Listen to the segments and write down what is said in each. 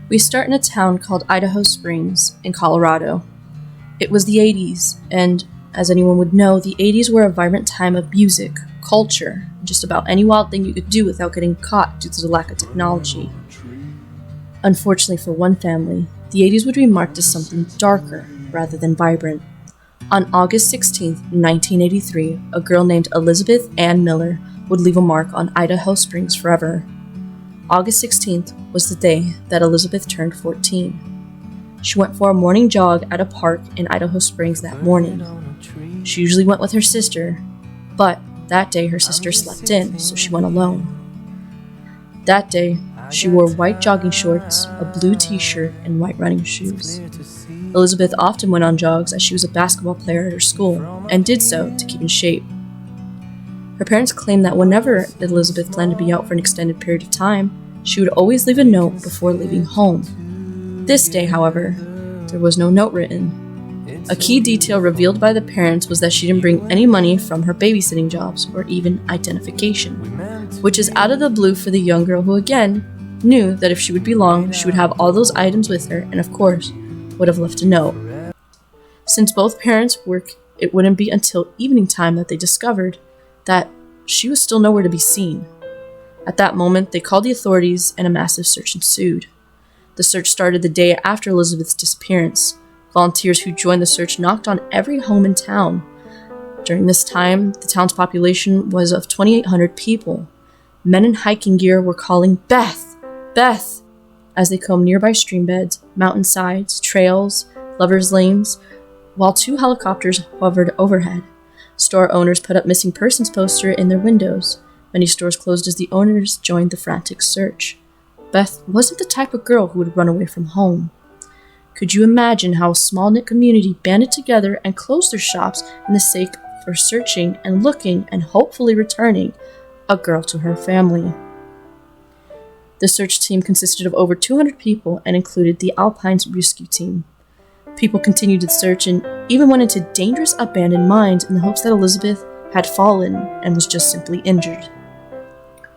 We start in a town called Idaho Springs in Colorado. It was the 80s, and as anyone would know, the 80s were a vibrant time of music, culture, just about any wild thing you could do without getting caught due to the lack of technology. Unfortunately for one family, the 80s would be marked as something darker rather than vibrant. On August 16, 1983, a girl named Elizabeth Ann Miller would leave a mark on Idaho Springs forever. August 16th was the day that Elizabeth turned 14. She went for a morning jog at a park in Idaho Springs that morning. She usually went with her sister, but that day her sister slept in, so she went alone. That day, she wore white jogging shorts, a blue t-shirt, and white running shoes. Elizabeth often went on jogs as she was a basketball player at her school, and did so to keep in shape. Her parents claimed that whenever Elizabeth planned to be out for an extended period of time, she would always leave a note before leaving home. This day, however, there was no note written. A key detail revealed by the parents was that she didn't bring any money from her babysitting jobs or even identification, which is out of the blue for the young girl who, again, knew that if she would be long, she would have all those items with her and, of course, would have left a note. Since both parents work, it wouldn't be until evening time that they discovered that she was still nowhere to be seen. At that moment, they called the authorities and a massive search ensued. The search started the day after Elizabeth's disappearance. Volunteers who joined the search knocked on every home in town. During this time, the town's population was of 2,800 people. Men in hiking gear were calling, "Beth! Beth!" as they combed nearby stream beds, mountainsides, trails, lovers' lanes, while 2 helicopters hovered overhead. Store owners put up missing persons poster in their windows. Many stores closed as the owners joined the frantic search. Beth wasn't the type of girl who would run away from home. Could you imagine how a small-knit community banded together and closed their shops in the sake for searching and looking and hopefully returning a girl to her family? The search team consisted of over 200 people and included the Alpine's rescue team. People continued to search and even went into dangerous abandoned mines in the hopes that Elizabeth had fallen and was just simply injured.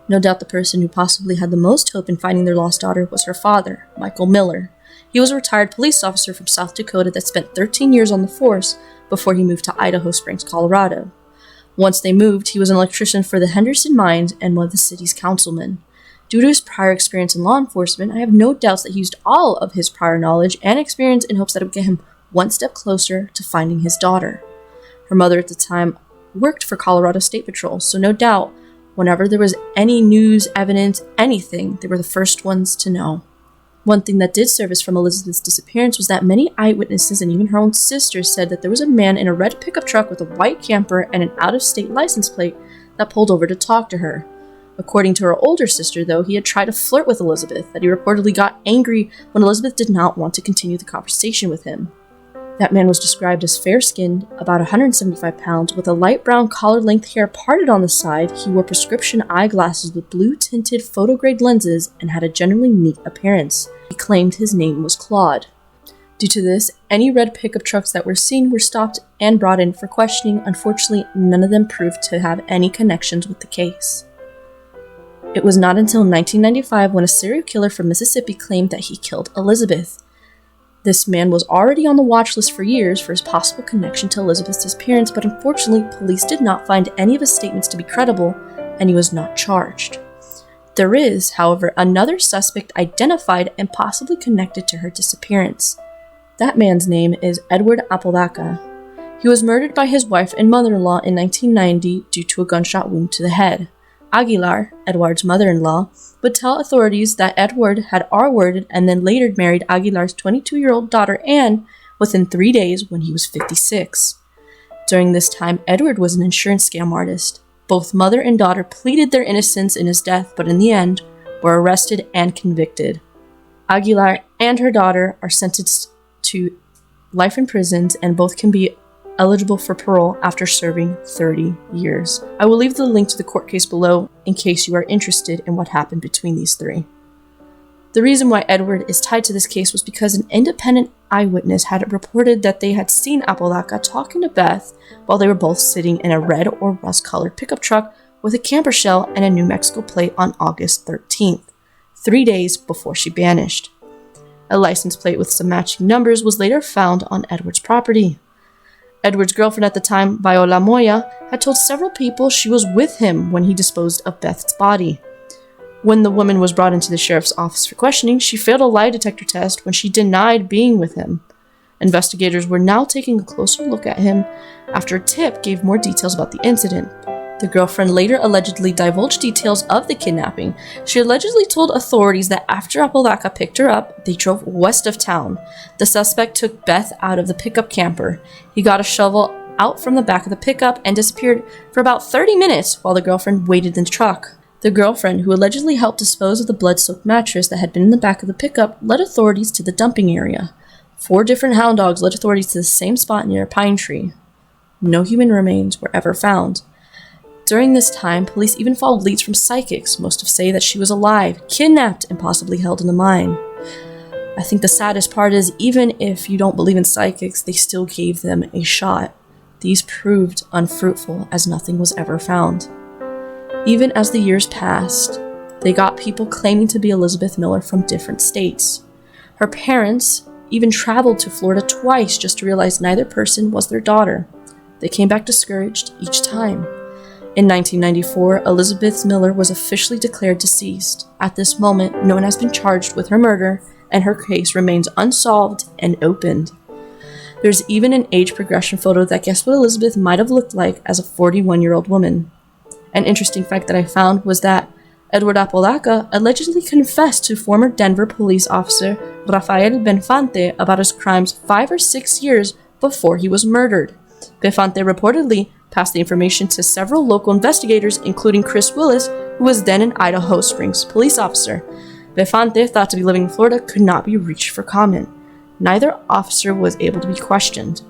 No doubt the person who possibly had the most hope in finding their lost daughter was her father, Michael Miller. He was a retired police officer from South Dakota that spent 13 years on the force before he moved to Idaho Springs, Colorado. Once they moved, he was an electrician for the Henderson Mines and one of the city's councilmen. Due to his prior experience in law enforcement, I have no doubts that he used all of his prior knowledge and experience in hopes that it would get him one step closer to finding his daughter. Her mother at the time worked for Colorado State Patrol, so no doubt, whenever there was any news, evidence, anything, they were the first ones to know. One thing that did surface from Elizabeth's disappearance was that many eyewitnesses and even her own sister said that there was a man in a red pickup truck with a white camper and an out-of-state license plate that pulled over to talk to her. According to her older sister, though, he had tried to flirt with Elizabeth, that he reportedly got angry when Elizabeth did not want to continue the conversation with him. That man was described as fair-skinned, about 175 pounds, with a light brown collar-length hair parted on the side. He wore prescription eyeglasses with blue-tinted photograde lenses and had a generally neat appearance. He claimed his name was Claude. Due to this, any red pickup trucks that were seen were stopped and brought in for questioning. Unfortunately, none of them proved to have any connections with the case. It was not until 1995 when a serial killer from Mississippi claimed that he killed Elizabeth. This man was already on the watch list for years for his possible connection to Elizabeth's disappearance, but unfortunately, police did not find any of his statements to be credible, and he was not charged. There is, however, another suspect identified and possibly connected to her disappearance. That man's name is Edward Apodaca. He was murdered by his wife and mother-in-law in 1990 due to a gunshot wound to the head. Aguilar, Edward's mother-in-law, would tell authorities that Edward had R-worded and then later married Aguilar's 22-year-old daughter Anne within 3 days when he was 56. During this time, Edward was an insurance scam artist. Both mother and daughter pleaded their innocence in his death, but in the end, were arrested and convicted. Aguilar and her daughter are sentenced to life in prisons, and both can be eligible for parole after serving 30 years. I will leave the link to the court case below in case you are interested in what happened between these three. The reason why Edward is tied to this case was because an independent eyewitness had reported that they had seen Apodaca talking to Beth while they were both sitting in a red or rust-colored pickup truck with a camper shell and a New Mexico plate on August 13th, 3 days before she vanished. A license plate with some matching numbers was later found on Edward's property. Edward's girlfriend at the time, Viola Moya, had told several people she was with him when he disposed of Beth's body. When the woman was brought into the sheriff's office for questioning, she failed a lie detector test when she denied being with him. Investigators were now taking a closer look at him after a tip gave more details about the incident. The girlfriend later allegedly divulged details of the kidnapping. She allegedly told authorities that after Apodaca picked her up, they drove west of town. The suspect took Beth out of the pickup camper. He got a shovel out from the back of the pickup and disappeared for about 30 minutes while the girlfriend waited in the truck. The girlfriend, who allegedly helped dispose of the blood-soaked mattress that had been in the back of the pickup, led authorities to the dumping area. 4 different hound dogs led authorities to the same spot near a pine tree. No human remains were ever found. During this time, police even followed leads from psychics, most of say that she was alive, kidnapped, and possibly held in the mine. I think the saddest part is, even if you don't believe in psychics, they still gave them a shot. These proved unfruitful as nothing was ever found. Even as the years passed, they got people claiming to be Elizabeth Miller from different states. Her parents even traveled to Florida twice just to realize neither person was their daughter. They came back discouraged each time. In 1994, Elizabeth Miller was officially declared deceased. At this moment, no one has been charged with her murder, and her case remains unsolved and opened. There's even an age progression photo that guessed what Elizabeth might have looked like as a 41-year-old woman. An interesting fact that I found was that Edward Apodaca allegedly confessed to former Denver police officer Rafael Benfante about his crimes 5 or 6 years before he was murdered. Benfante reportedly passed the information to several local investigators, including Chris Willis, who was then an Idaho Springs police officer. Benfante, thought to be living in Florida, could not be reached for comment. Neither officer was able to be questioned.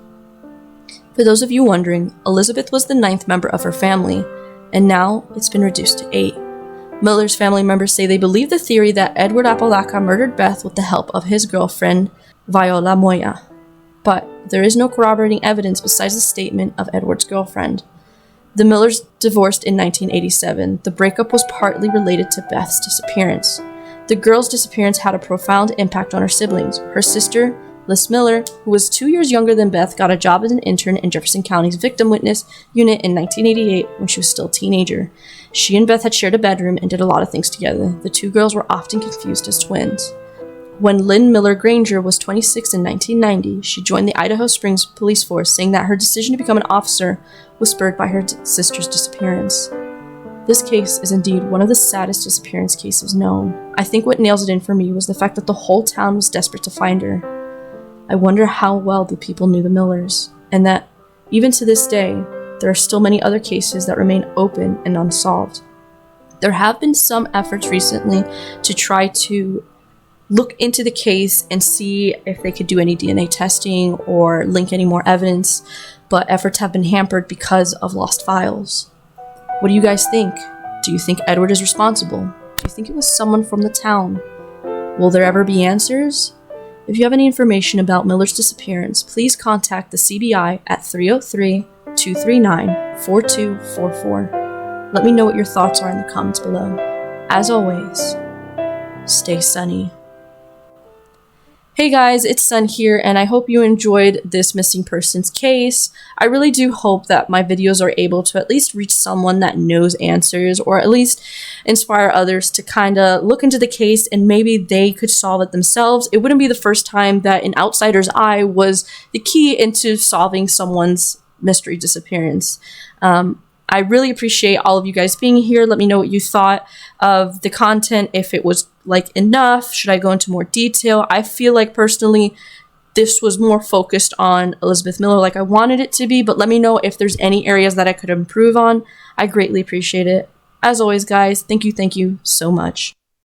For those of you wondering, Elizabeth was the 9th member of her family, and now it's been reduced to 8. Miller's family members say they believe the theory that Edward Apodaca murdered Beth with the help of his girlfriend, Viola Moya. But there is no corroborating evidence besides the statement of Edward's girlfriend. The Millers divorced in 1987. The breakup was partly related to Beth's disappearance. The girl's disappearance had a profound impact on her siblings. Her sister, Liz Miller, who was 2 years younger than Beth, got a job as an intern in Jefferson County's Victim Witness Unit in 1988 when she was still a teenager. She and Beth had shared a bedroom and did a lot of things together. The 2 girls were often confused as twins. When Lynn Miller Granger was 26 in 1990, she joined the Idaho Springs police force, saying that her decision to become an officer was spurred by her sister's disappearance. This case is indeed one of the saddest disappearance cases known. I think what nails it in for me was the fact that the whole town was desperate to find her. I wonder how well the people knew the Millers, and that, even to this day, there are still many other cases that remain open and unsolved. There have been some efforts recently to try to look into the case and see if they could do any DNA testing or link any more evidence, but efforts have been hampered because of lost files. What do you guys think? Do you think Edward is responsible? Do you think it was someone from the town? Will there ever be answers? If you have any information about Miller's disappearance, please contact the CBI at 303-239-4244. Let me know what your thoughts are in the comments below. As always, stay sunny. Hey guys, it's Sun here, and I hope you enjoyed this missing persons case. I really do hope that my videos are able to at least reach someone that knows answers, or at least inspire others to kind of look into the case and maybe they could solve it themselves. It wouldn't be the first time that an outsider's eye was the key into solving someone's mystery disappearance. I really appreciate all of you guys being here. Let me know what you thought of the content, if it was enough. Should I go into more detail? I feel like personally this was more focused on Elizabeth Miller like I wanted it to be, but let me know if there's any areas that I could improve on. I greatly appreciate it. As always, guys, thank you so much.